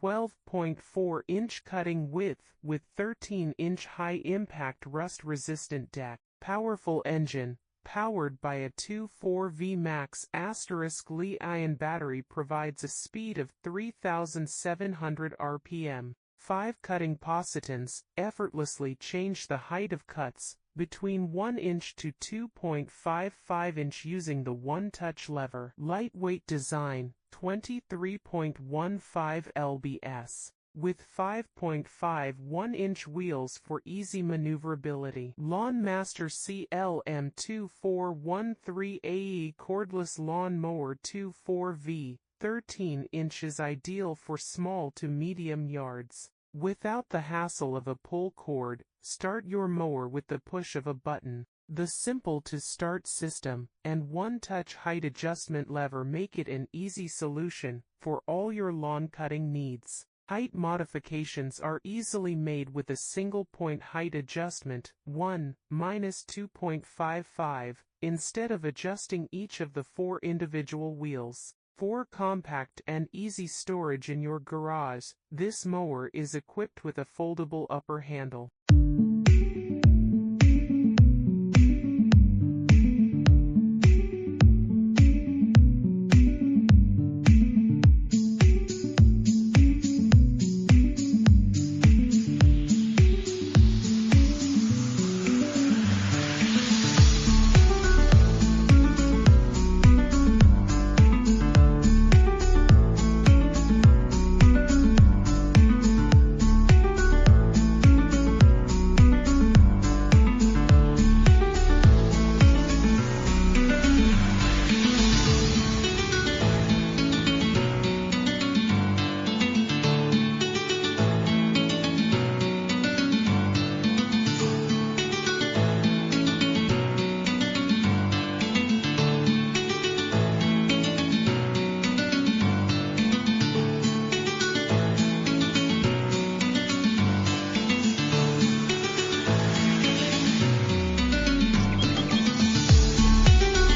12.4-inch cutting width with 13-inch high-impact rust-resistant deck. Powerful engine, powered by a 2.4V Max Li-ion battery, provides a speed of 3,700 RPM. 5 cutting positons effortlessly change the height of cuts between 1 inch to 2.55 inch using the one-touch lever. Lightweight design, 23.15 lbs. With 5.51-inch wheels for easy maneuverability. LawnMaster CLM2413A Cordless Lawn Mower 2.4V, 13 inches, ideal for small to medium yards. Without the hassle of a pull cord, start your mower with the push of a button. The simple-to-start system and one-touch height adjustment lever make it an easy solution for all your lawn cutting needs. Height modifications are easily made with a single-point height adjustment, 1-2.55, instead of adjusting each of the 4 individual wheels. For compact and easy storage in your garage, this mower is equipped with a foldable upper handle.